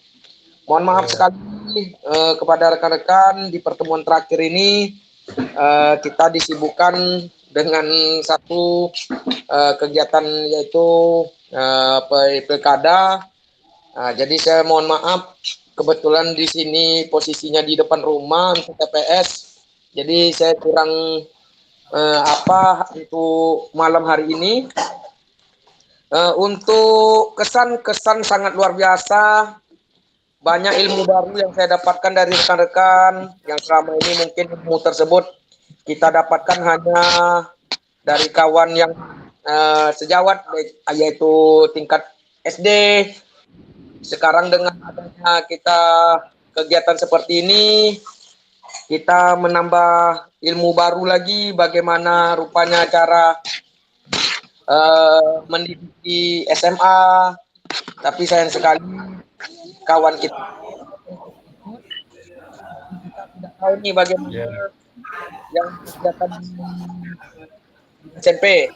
Mohon maaf sekali kepada rekan-rekan di pertemuan terakhir ini kita disibukkan dengan satu kegiatan yaitu pilkada. Jadi saya mohon maaf, kebetulan di sini posisinya di depan rumah untuk TPS. Jadi saya kurang untuk malam hari ini. Untuk kesan sangat luar biasa. Banyak ilmu baru yang saya dapatkan dari rekan-rekan yang selama ini mungkin ilmu tersebut kita dapatkan hanya dari kawan yang sejawat, yaitu tingkat SD. Sekarang dengan adanya kita kegiatan seperti ini, kita menambah ilmu baru lagi bagaimana rupanya cara mendidik di SMA. Tapi sayang sekali kawan kita tidak tahu nih bagaimana yang kegiatan SMP.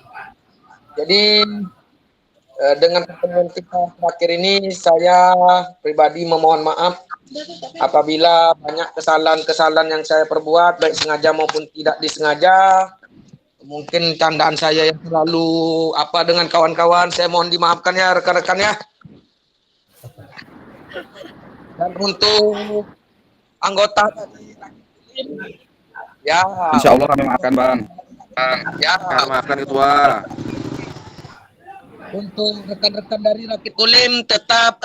Jadi dengan pertemuan kita terakhir ini, saya pribadi memohon maaf apabila banyak kesalahan-kesalahan yang saya perbuat, baik sengaja maupun tidak disengaja. Mungkin candaan saya yang terlalu dengan kawan-kawan, saya mohon dimaafkan ya rekan-rekan ya. Dan untuk anggota ya, Insya Allah kami maafkan Bang. Ya, Kami maafkan Ketua. untuk rekan-rekan dari Rakit Ulim tetap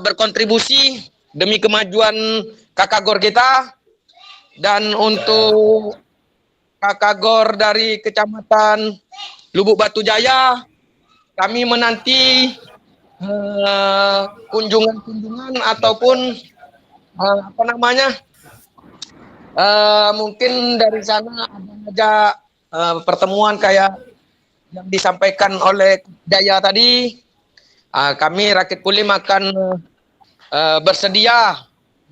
berkontribusi demi kemajuan Kakagor kita. Dan untuk Kakagor dari Kecamatan Lubuk Batu Jaya, kami menanti kunjungan-kunjungan ataupun mungkin dari sana ada pertemuan kayak yang disampaikan oleh Jaya tadi. Kami Rakit Kulim akan bersedia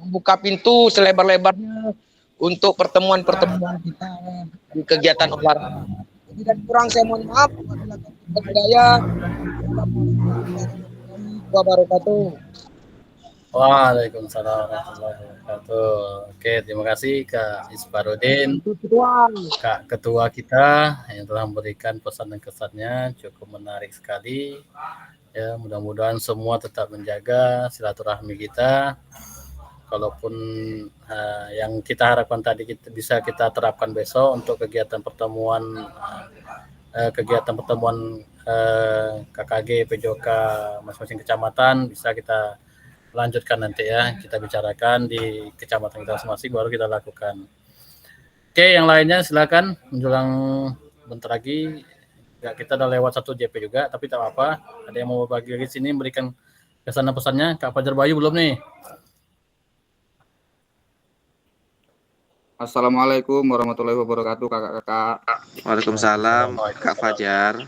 membuka pintu selebar-lebarnya untuk pertemuan-pertemuan kita di kegiatan olahraga. Tidak kurang saya mohon maaf apabila Jaya. Wabarakatuh. Waalaikumsalam warahmatullahi wabarakatuh. Oke, terima kasih Kak Isparudin, Kak Ketua kita yang telah memberikan pesan dan kesannya cukup menarik sekali. Ya, mudah-mudahan semua tetap menjaga silaturahmi kita. Kalaupun yang kita harapkan tadi bisa kita terapkan besok untuk kegiatan pertemuan KKG PJOK masing-masing kecamatan bisa kita lanjutkan nanti ya, kita bicarakan di kecamatan kita masing-masing baru kita lakukan. Oke, yang lainnya silakan menjelang bentar lagi. Ya, kita udah lewat 1 JP juga, tapi tak apa. Ada yang mau berbagi di sini memberikan kesan dan pesannya? Kak Fajar Bayu belum nih? Assalamualaikum warahmatullahi wabarakatuh kakak-kakak. Waalaikumsalam Kak Fajar.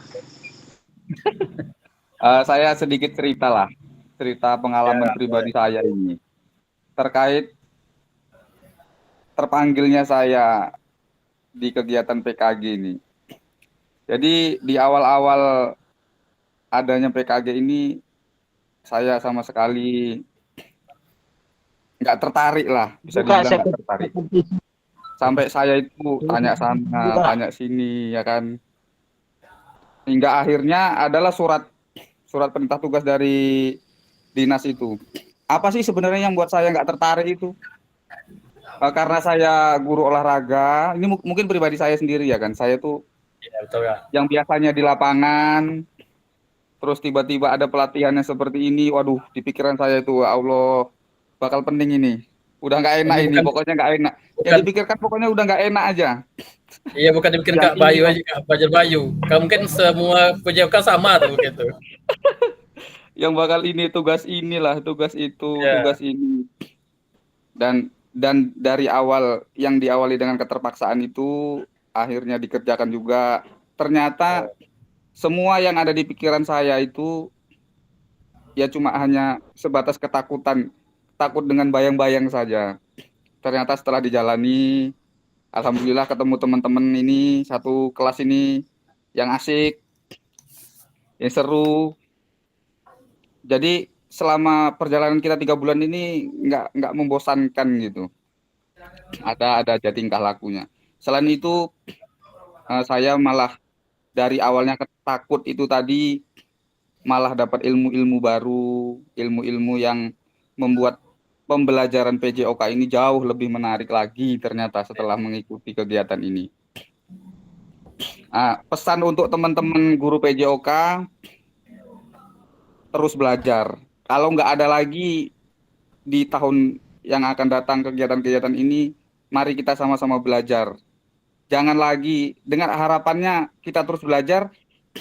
Saya sedikit cerita pengalaman pribadi saya ini terkait terpanggilnya saya di kegiatan PKG ini. Jadi di awal-awal adanya PKG ini saya sama sekali nggak tertarik lah, bisa dibilang nggak tertarik. Sampai saya itu tanya sana, tanya sini, ya kan. Hingga akhirnya adalah surat perintah tugas dari dinas itu. Apa sih sebenarnya yang buat saya nggak tertarik itu? Karena saya guru olahraga, ini mungkin pribadi saya sendiri ya kan. Saya tuh betul, ya. Yang biasanya di lapangan, terus tiba-tiba ada pelatihannya seperti ini. Waduh, di pikiran saya itu, Allah, bakal penting ini. Udah nggak enak ini, pokoknya nggak enak. Yang dipikirkan pokoknya udah nggak enak aja. Iya, bukan dibikin Yang Kak Bayu ini, aja, Kak Fajar Bayu. Kak mungkin semua PJOK sama tuh gitu. yang bakal ini tugas inilah, tugas itu, Ya, tugas ini. Dan dari awal yang diawali dengan keterpaksaan itu akhirnya dikerjakan juga. Ternyata semua yang ada di pikiran saya itu ya cuma hanya sebatas ketakutan, takut dengan bayang-bayang saja. Ternyata setelah dijalani, alhamdulillah ketemu teman-teman ini satu kelas ini yang asik, yang seru. Jadi selama perjalanan kita 3 bulan ini nggak membosankan gitu. Ada tingkah lakunya. Selain itu saya malah dari awalnya takut itu tadi malah dapat ilmu-ilmu baru, ilmu-ilmu yang membuat pembelajaran PJOK ini jauh lebih menarik lagi ternyata setelah mengikuti kegiatan ini. Pesan untuk teman-teman guru PJOK, terus belajar. Kalau nggak ada lagi di tahun yang akan datang kegiatan-kegiatan ini, mari kita sama-sama belajar. Jangan lagi, dengan harapannya kita terus belajar,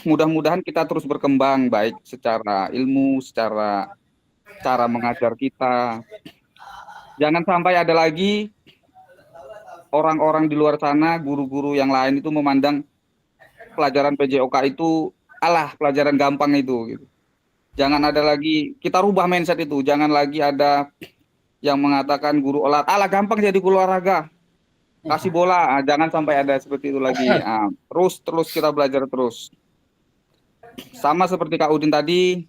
mudah-mudahan kita terus berkembang, baik secara ilmu, secara cara mengajar kita. Jangan sampai ada lagi orang-orang di luar sana, guru-guru yang lain itu memandang pelajaran PJOK itu, alah pelajaran gampang itu. Gitu. Jangan ada lagi, kita rubah mindset itu, jangan lagi ada yang mengatakan guru olahraga, alah gampang jadi guru olahraga, kasih bola, jangan sampai ada seperti itu lagi. Terus kita belajar terus. Sama seperti Kak Udin tadi,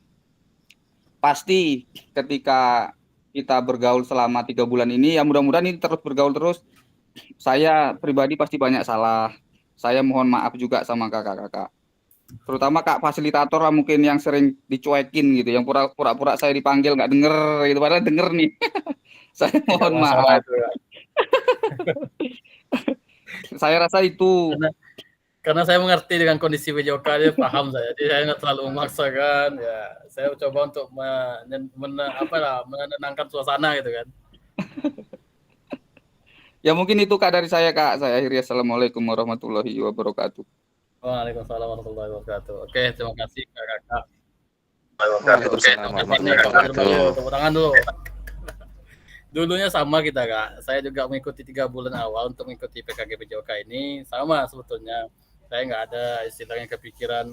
pasti ketika kita bergaul selama 3 bulan ini, ya mudah-mudahan ini terus bergaul terus. Saya pribadi pasti banyak salah. Saya mohon maaf juga sama kakak-kakak. Terutama Kak fasilitator lah mungkin yang sering dicuekin gitu, yang pura-pura saya dipanggil nggak denger gitu, padahal denger nih. Saya tidak mohon masalah maaf. itu. Ya. Saya rasa itu Karena saya mengerti dengan kondisi PJOK, dia paham saya. Jadi saya nggak terlalu memaksakan. Ya, saya coba untuk menenangkan suasana gitu kan. ya mungkin itu Kak dari saya Kak. Saya akhiri assalamualaikum warahmatullahi wabarakatuh. Waalaikumsalam warahmatullahi wabarakatuh. Oke, terima kasih Kakak. Waalaikumsalam warahmatullahi wabarakatuh. Tepuk tangan dulu. Dulunya sama kita Kak. Saya juga mengikuti 3 bulan awal untuk mengikuti PKG PJOK ini. Sama sebetulnya. Saya nggak ada istilahnya kepikiran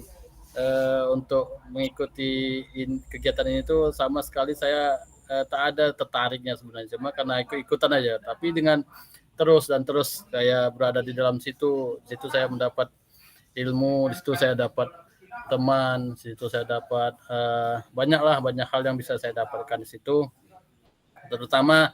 untuk mengikuti kegiatan ini tuh sama sekali saya tak ada tertariknya sebenarnya. Cuma karena ikut-ikutan aja. Tapi dengan terus saya berada di dalam situ saya mendapat ilmu, di situ saya dapat teman, di situ saya dapat banyak hal yang bisa saya dapatkan di situ. Terutama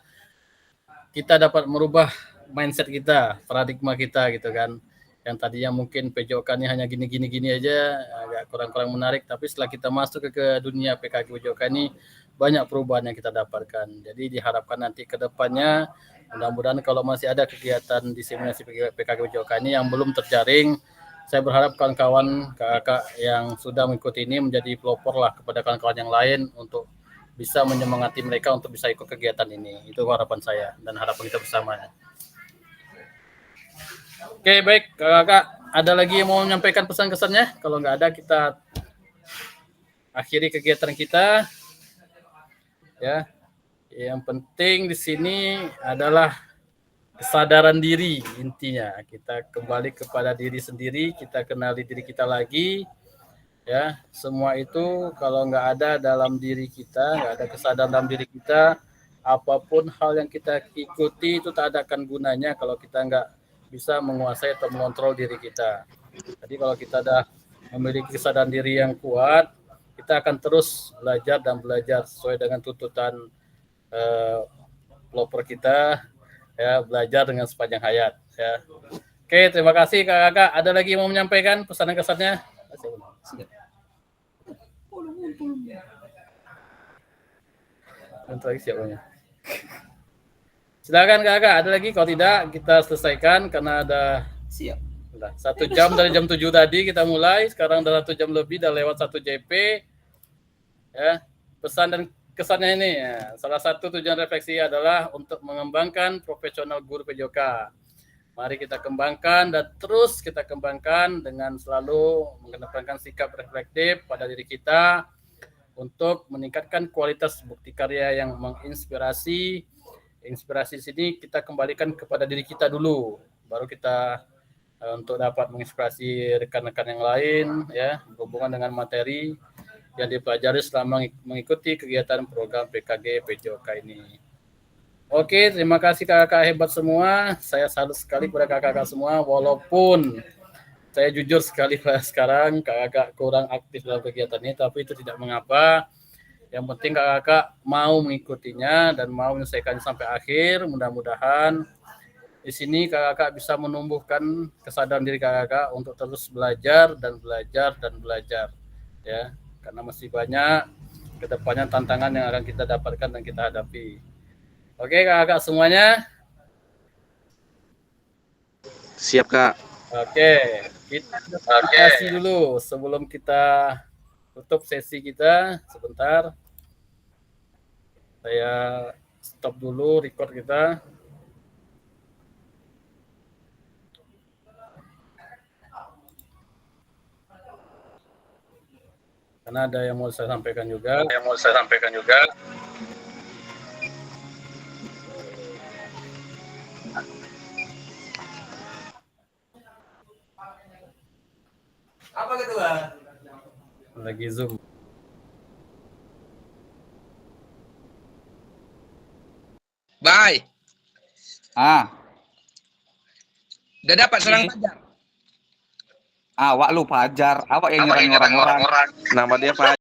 kita dapat merubah mindset kita, paradigma kita gitu kan. Yang tadinya mungkin PJOK ini hanya gini aja, agak kurang menarik, tapi setelah kita masuk ke dunia PKG PJOK ini banyak perubahan yang kita dapatkan. Jadi diharapkan nanti ke depannya mudah-mudahan kalau masih ada kegiatan diseminasi PKG PJOK ini yang belum terjaring, saya berharap kawan-kawan kakak yang sudah mengikuti ini menjadi pelopor lah kepada kawan-kawan yang lain untuk bisa menyemangati mereka untuk bisa ikut kegiatan ini. Itu harapan saya dan harapan kita bersama. Oke, baik kakak, ada lagi yang mau menyampaikan pesan-kesannya? Kalau nggak ada, kita akhiri kegiatan kita. Ya, yang penting di sini adalah kesadaran diri intinya. Kita kembali kepada diri sendiri, kita kenali diri kita lagi. Ya, semua itu kalau nggak ada dalam diri kita, nggak ada kesadaran dalam diri kita, apapun hal yang kita ikuti itu tak ada akan gunanya kalau kita nggak bisa menguasai atau mengontrol diri kita. Jadi kalau kita dah memiliki kesadaran diri yang kuat, kita akan terus belajar sesuai dengan tuntutan pelopor kita, ya, belajar dengan sepanjang hayat. Ya. Oke, terima kasih kakak. Ada lagi yang mau menyampaikan pesan dan kesannya? Untuk lagi siapanya. Silakan kakak, ada lagi? Kalau tidak, kita selesaikan karena ada 1 jam dari jam 7 tadi kita mulai. Sekarang udah 1 jam lebih, udah lewat 1 JP. Ya, pesan dan kesannya ini, ya. Salah satu tujuan refleksi adalah untuk mengembangkan profesional guru PJOK. Mari kita kembangkan dan terus kita kembangkan dengan selalu mengedepankan sikap reflektif pada diri kita untuk meningkatkan kualitas bukti karya yang menginspirasi. Inspirasi sini kita kembalikan kepada diri kita dulu, baru kita untuk dapat menginspirasi rekan-rekan yang lain ya, berhubungan dengan materi yang dipelajari selama mengikuti kegiatan program PKG PJOK ini. Oke, terima kasih kakak-kakak hebat semua. Saya salut sekali kepada kakak-kakak semua, walaupun saya jujur sekali sekarang kakak-kakak kurang aktif dalam kegiatan ini, tapi itu tidak mengapa. Yang penting kakak-kakak mau mengikutinya dan mau menyelesaikannya sampai akhir. Mudah-mudahan di sini kakak-kakak bisa menumbuhkan kesadaran diri kakak-kakak untuk terus belajar dan belajar dan belajar, ya. Karena masih banyak kedepannya tantangan yang akan kita dapatkan dan kita hadapi. Oke kakak semuanya. Siap Kak. Oke, kita kasih dulu sebelum kita tutup sesi kita sebentar. Saya stop dulu record kita. Karena ada yang mau saya sampaikan juga. Apa ketua? Lagi Zoom. Bye. Udah dapat serang Fajar. Awak lu Fajar, awak yang nyerang orang-orang. Nama dia Pak